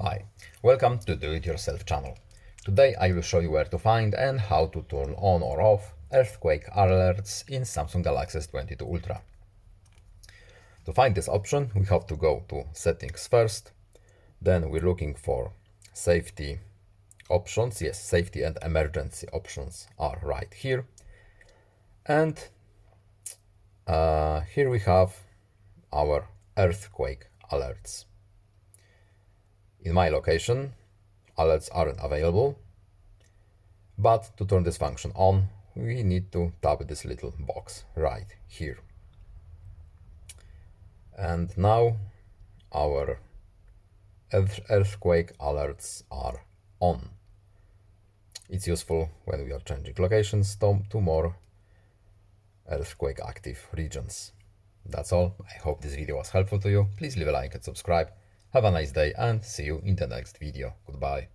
Hi, welcome to Do It Yourself channel. Today I will show you where to find and how to turn on or off earthquake alerts in Samsung Galaxy S22 Ultra. To find this option, we have to go to settings first, then we're looking for safety options. Yes, safety and emergency options are right here. And here we have our earthquake alerts. In my location, alerts aren't available, but to turn this function on, we need to tap this little box right here. And now our earthquake alerts are on. It's useful when we are changing locations to more earthquake active regions. That's all. I hope this video was helpful to you. Please leave a like and subscribe. Have a nice day and see you in the next video. Goodbye.